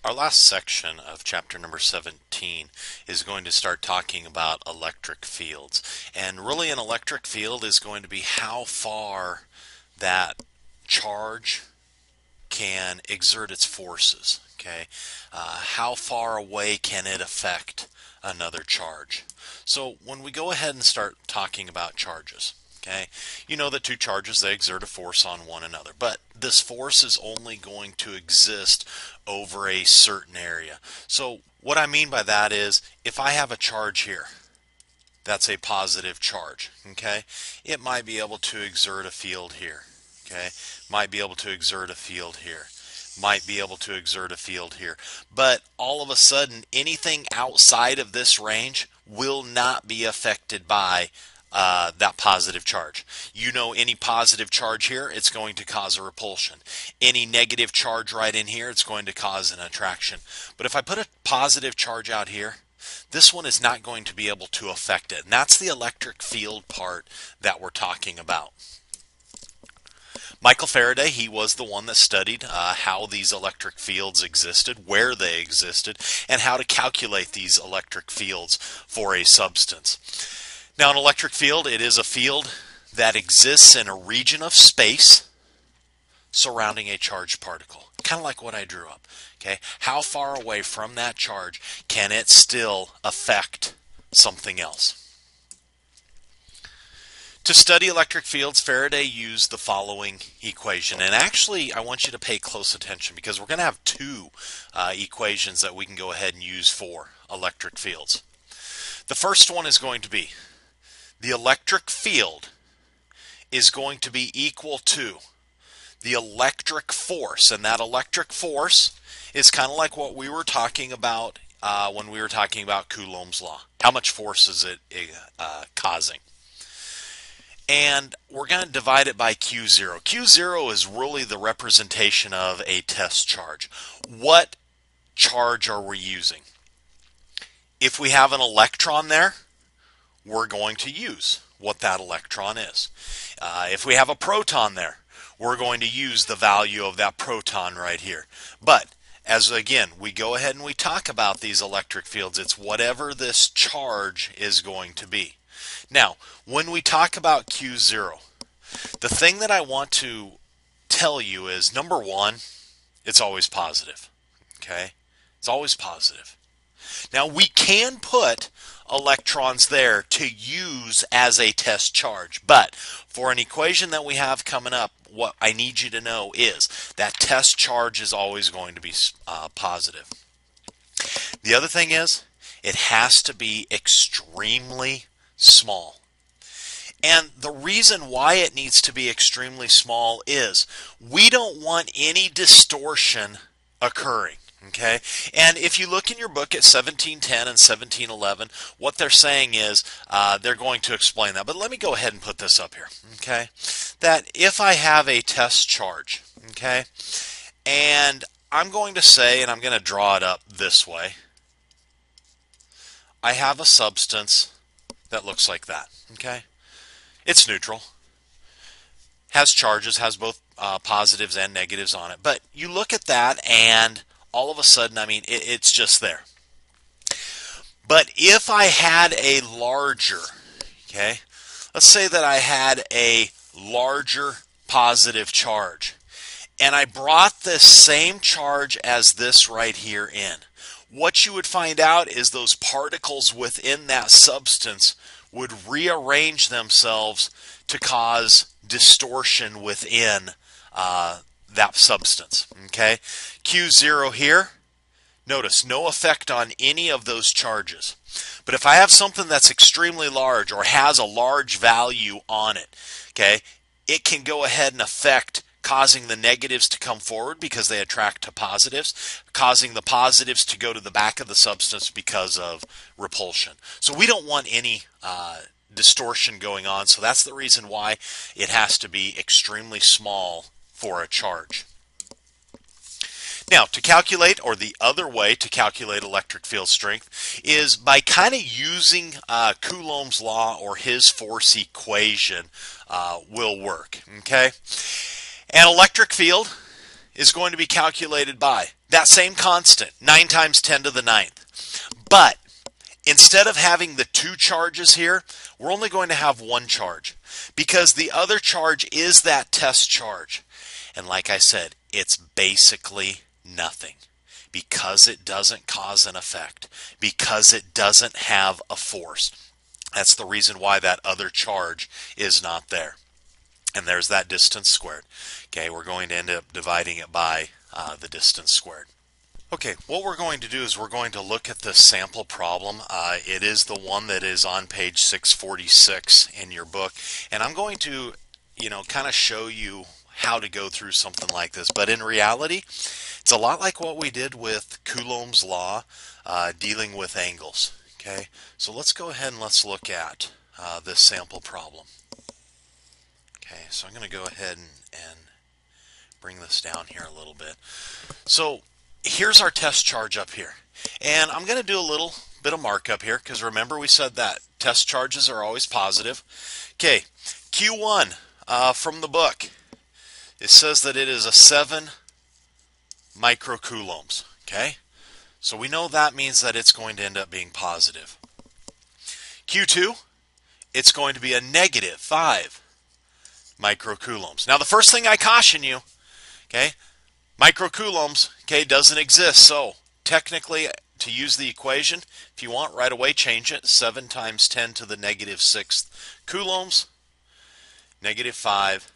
Our last section of chapter number 17 is going to start talking about electric fields. And really, an electric field is going to be how far that charge can exert its forces. Okay, how far away can it affect another charge? So when we go ahead and start talking about charges, okay, you know that two charges, they exert a force on one another, but this force is only going to exist over a certain area. So what I mean by that is, if I have a charge here, that's a positive charge, okay, it might be able to exert a field here, okay, might be able to exert a field here, might be able to exert a field here, but all of a sudden anything outside of this range will not be affected by that positive charge. You know, any positive charge here, it's going to cause a repulsion. Any negative charge right in here, it's going to cause an attraction. But if I put a positive charge out here, this one is not going to be able to affect it. And that's the electric field part that we're talking about. Michael Faraday, he was the one that studied how these electric fields existed, where they existed, and how to calculate these electric fields for a substance. Now, an electric field, it is a field that exists in a region of space surrounding a charged particle. Kind of like what I drew up. Okay, how far away from that charge can it still affect something else? To study electric fields, Faraday used the following equation. And actually, I want you to pay close attention because we're going to have two equations that we can go ahead and use for electric fields. The first one is going to be the electric field is going to be equal to the electric force. And that electric force is kind of like what we were talking about when we were talking about Coulomb's law. How much force is it causing? And we're going to divide it by Q0. Q0 is really the representation of a test charge. What charge are we using? If we have an electron there, we're going to use what that electron is. If we have a proton there, we're going to use the value of that proton right here. But as again, we go ahead and we talk about these electric fields, it's whatever this charge is going to be. Now, when we talk about Q0, the thing that I want to tell you is, number one, it's always positive. Okay? It's always positive. Now, we can put electrons there to use as a test charge, but for an equation that we have coming up, what I need you to know is that test charge is always going to be positive. The other thing is, it has to be extremely small. And the reason why it needs to be extremely small is we don't want any distortion occurring. Okay, and if you look in your book at 1710 and 1711, what they're saying is they're going to explain that. But let me go ahead and put this up here. Okay, that if I have a test charge, okay, and I'm going to say, and I'm going to draw it up this way, I have a substance that looks like that. Okay, it's neutral, has charges, has both positives and negatives on it. But you look at that and all of a sudden, I mean, it's just there. But if I had a larger, okay, let's say that I had a larger positive charge, and I brought this same charge as this right here in, what you would find out is those particles within that substance would rearrange themselves to cause distortion within that substance. Okay, Q0 here, notice no effect on any of those charges. But if I have something that's extremely large or has a large value on it, okay, it can go ahead and affect causing the negatives to come forward because they attract to positives, causing the positives to go to the back of the substance because of repulsion. So we don't want any distortion going on, so that's the reason why it has to be extremely small for a charge. Now, to calculate, or the other way to calculate electric field strength, is by kind of using Coulomb's law or his force equation will work. Okay, an electric field is going to be calculated by that same constant, 9 times 10 to the ninth. But instead of having the two charges here, we're only going to have one charge because the other charge is that test charge. And like I said, it's basically nothing because it doesn't cause an effect, because it doesn't have a force. That's the reason why that other charge is not there. And there's that distance squared. Okay, we're going to end up dividing it by the distance squared. Okay, what we're going to do is we're going to look at the sample problem. It is the one that is on page 646 in your book. And I'm going to, kind of show you how to go through something like this. But in reality, it's a lot like what we did with Coulomb's law dealing with angles. Okay, so let's go ahead and let's look at this sample problem. Okay, so I'm going to go ahead and bring this down here a little bit. So here's our test charge up here. And I'm going to do a little bit of markup here because remember we said that test charges are always positive. Okay, Q1 from the book. It says that it is a 7 microcoulombs. Okay, so we know that means that it's going to end up being positive. Q2, it's going to be a negative 5 microcoulombs. Now the first thing I caution you, okay, microcoulombs, okay, doesn't exist. So technically, to use the equation, if you want right away, change it. 7 times 10 to the negative 6th coulombs, negative 5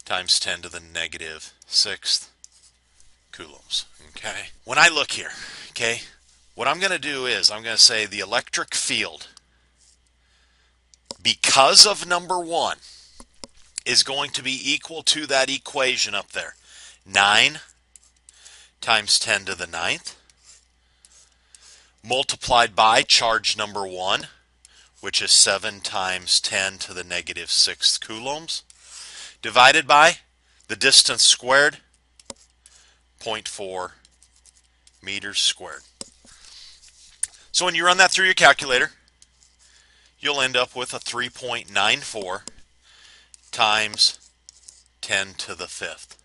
times 10 to the negative 6th coulombs. Okay, when I look here, okay, what I'm going to do is I'm going to say the electric field, because of number 1, is going to be equal to that equation up there. 9 times 10 to the ninth multiplied by charge number 1, which is 7 times 10 to the negative 6th coulombs, divided by the distance squared, 0.4 meters squared. So when you run that through your calculator, you'll end up with a 3.94 times 10 to the 5th.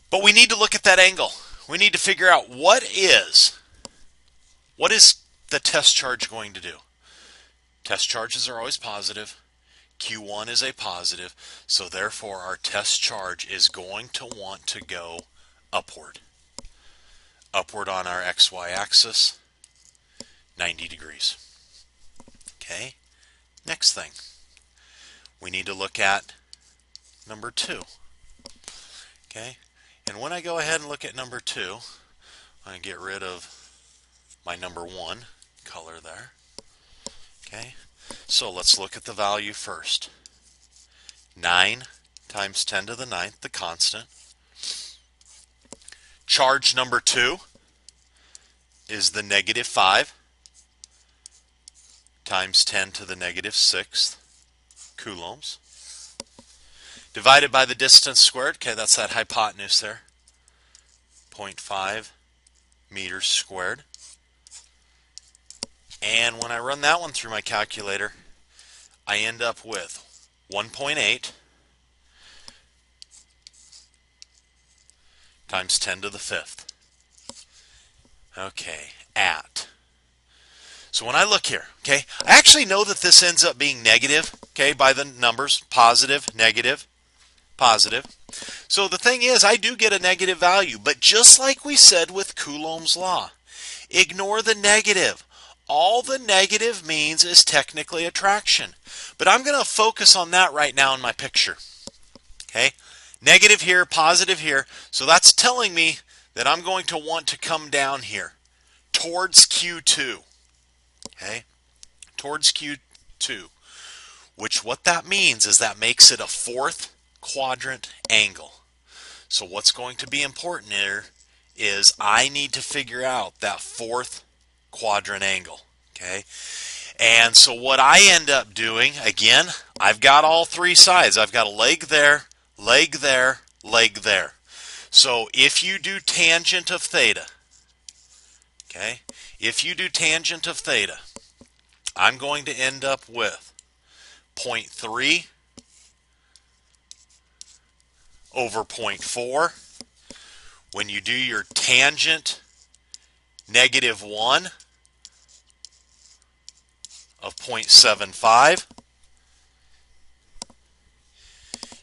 But we need to look at that angle. We need to figure out what is the test charge going to do. Test charges are always positive. Q1 is a positive, so therefore our test charge is going to want to go upward. Upward on our XY axis, 90 degrees. Okay, next thing. We need to look at number 2. Okay, and when I go ahead and look at number 2, I'm going to get rid of my number 1 color there. Okay, so let's look at the value first. 9 times 10 to the ninth, the constant. Charge number 2 is the negative 5 times 10 to the negative 6th coulombs. Divided by the distance squared, okay, that's that hypotenuse there, 0.5 meters squared. And when I run that one through my calculator, I end up with 1.8 times 10 to the 5th. Okay, at. So when I look here, okay, I actually know that this ends up being negative, okay, by the numbers, positive, negative, positive. So the thing is, I do get a negative value, but just like we said with Coulomb's law, ignore the negative. All the negative means is technically attraction. But I'm going to focus on that right now in my picture. Okay, negative here, positive here. So that's telling me that I'm going to want to come down here towards Q2. Okay, towards Q2. Which what that means is that makes it a 4th quadrant angle. So what's going to be important here is I need to figure out that 4th quadrant angle. Okay, and so what I end up doing, again, I've got all 3 sides. I've got a leg there, leg there, leg there. So if you do tangent of theta, okay, if you do tangent of theta, I'm going to end up with 0.3 over 0.4, when you do your tangent -1 of 0.75,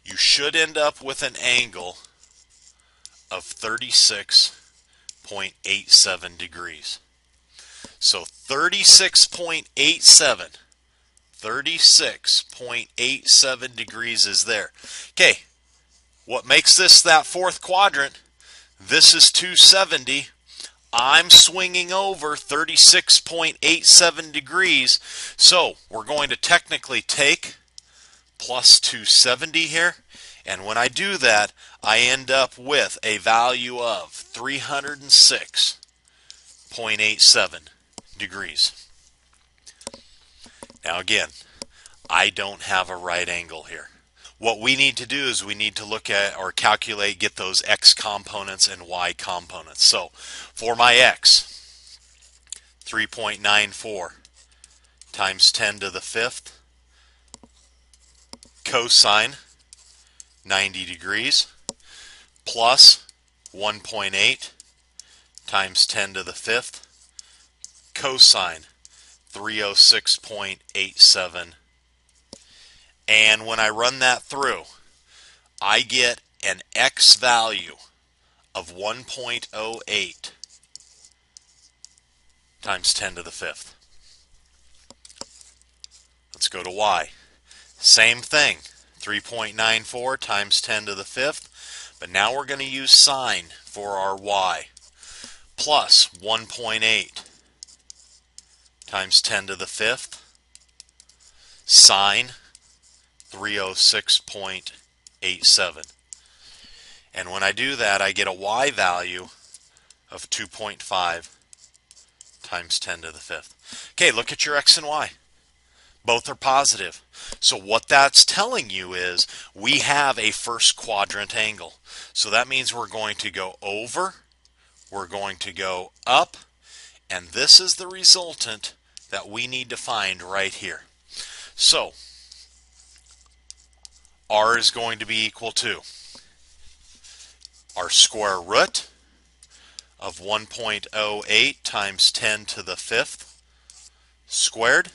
you should end up with an angle of 36.87 degrees. So 36.87 degrees is there. Okay, what makes this that fourth quadrant? This is 270. I'm swinging over 36.87 degrees. So we're going to technically take plus 270 here. And when I do that, I end up with a value of 306.87 degrees. Now again, I don't have a right angle here. What we need to do is we need to look at or calculate, get those x components and y components. So for my x, 3.94 times 10 to the fifth cosine 90 degrees plus 1.8 times 10 to the fifth cosine 306.87. And when I run that through, I get an x value of 1.08 times 10 to the fifth. Let's go to y. Same thing, 3.94 times 10 to the fifth, but now we're going to use sine for our y, plus 1.8 times 10 to the fifth sine 306.87. And when I do that, I get a y value of 2.5 times 10 to the fifth. Okay, look at your x and y. Both are positive. So what that's telling you is we have a first quadrant angle. So that means we're going to go over, we're going to go up, and this is the resultant that we need to find right here. So r is going to be equal to our square root of 1.08 times 10 to the fifth squared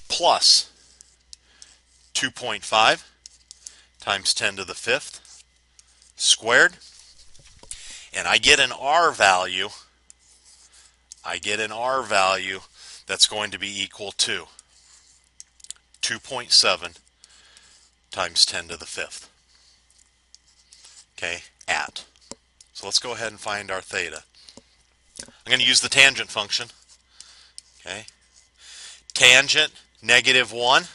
plus 2.5 times 10 to the fifth squared, and I get an r value. That's going to be equal to 2.7 times 10 to the fifth. Okay, at. So let's go ahead and find our theta. I'm going to use the tangent function. Okay, tangent -1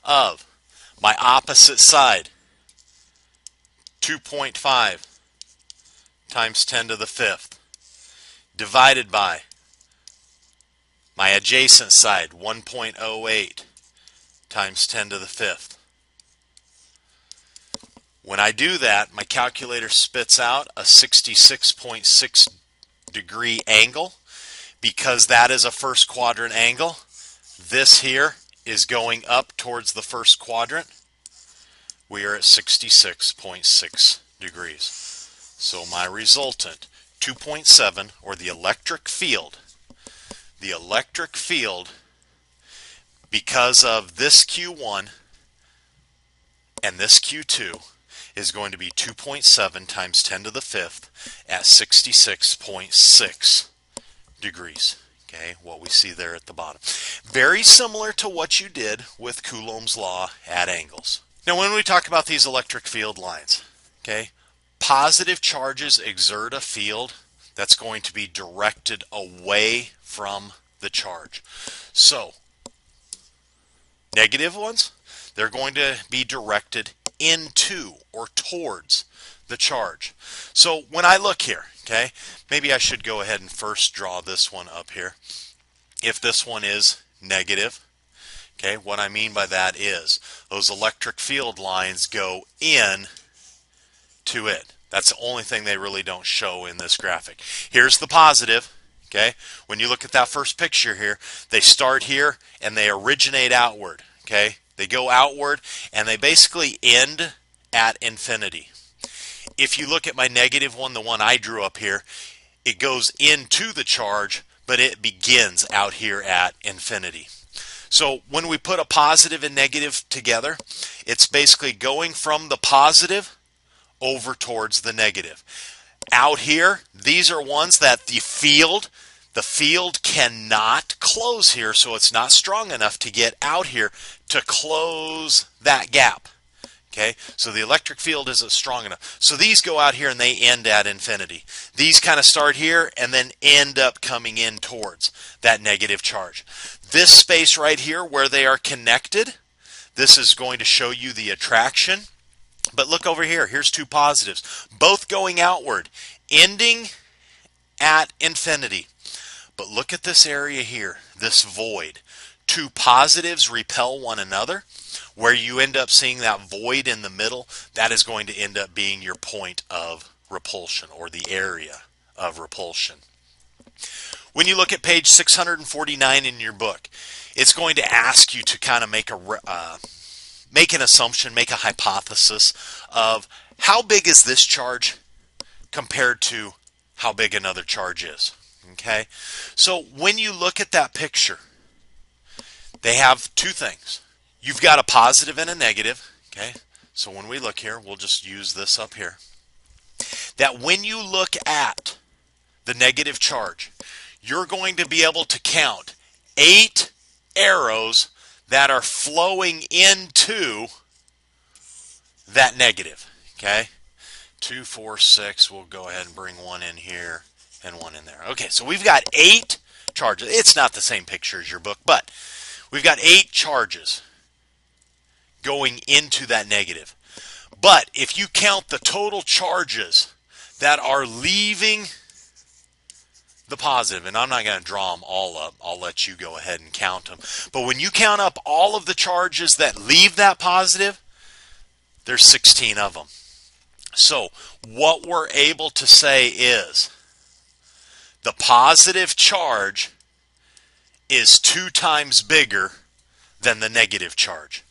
of my opposite side, 2.5 times 10 to the fifth, divided by my adjacent side, 1.08 times 10 to the fifth. When I do that, my calculator spits out a 66.6 degree angle. Because that is a first quadrant angle, this here is going up towards the first quadrant. We are at 66.6 degrees. So my resultant, 2.7, or the electric field, because of this Q1 and this Q2, is going to be 2.7 times 10 to the fifth at 66.6 degrees. Okay, what we see there at the bottom. Very similar to what you did with Coulomb's law at angles. Now when we talk about these electric field lines, okay, positive charges exert a field that's going to be directed away from the charge. So negative ones, they're going to be directed into or towards the charge. So when I look here, okay, maybe I should go ahead and first draw this one up here. If this one is negative, okay, what I mean by that is those electric field lines go in to it. That's the only thing they really don't show in this graphic. Here's the positive, okay. When you look at that first picture here, they start here and they originate outward, okay. They go outward and they basically end at infinity. if you look at my negative one, the one I drew up here, it goes into the charge, but it begins out here at infinity. So when we put a positive and negative together, it's basically going from the positive over towards the negative. Out here, these are ones that the field cannot close here, so it's not strong enough to get out here to close that gap. Okay, so the electric field isn't strong enough. So these go out here and they end at infinity. These kind of start here and then end up coming in towards that negative charge. This space right here where they are connected, this is going to show you the attraction. But look over here, here's two positives, both going outward, ending at infinity. But look at this area here, this void. Two positives repel one another. Where you end up seeing that void in the middle, that is going to end up being your point of repulsion, or the area of repulsion. When you look at page 649 in your book, it's going to ask you to kind of make an assumption, make a hypothesis of how big is this charge compared to how big another charge is. Okay, so when you look at that picture, they have two things. You've got a positive and a negative. Okay, so when we look here, we'll just use this up here. That when you look at the negative charge, you're going to be able to count 8 arrows that are flowing into that negative. Okay, 2, 4, 6. We'll go ahead and bring one in here and one in there. Okay, so we've got 8 charges. It's not the same picture as your book, but we've got 8 charges going into that negative. But if you count the total charges that are leaving the positive, and I'm not going to draw them all up, I'll let you go ahead and count them. But when you count up all of the charges that leave that positive, there's 16 of them. So what we're able to say is the positive charge is 2 times bigger than the negative charge.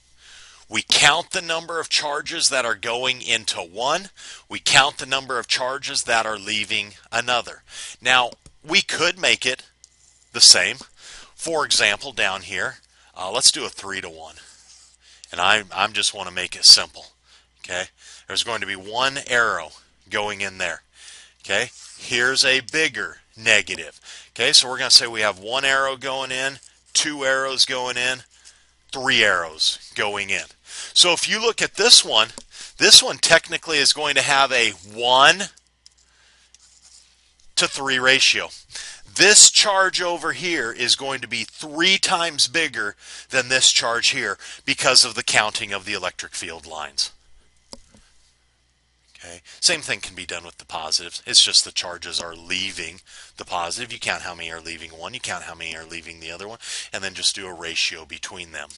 We count the number of charges that are going into one. We count the number of charges that are leaving another. Now, we could make it the same. For example, down here, let's do a 3 to 1. And I just want to make it simple. Okay, there's going to be 1 arrow going in there. Okay, here's a bigger negative. Okay, so we're going to say we have 1 arrow going in, 2 arrows going in, 3 arrows going in. So if you look at this one technically is going to have a 1 to 3 ratio. This charge over here is going to be 3 times bigger than this charge here because of the counting of the electric field lines. Okay, same thing can be done with the positives. It's just the charges are leaving the positive. You count how many are leaving one, you count how many are leaving the other one, and then just do a ratio between them.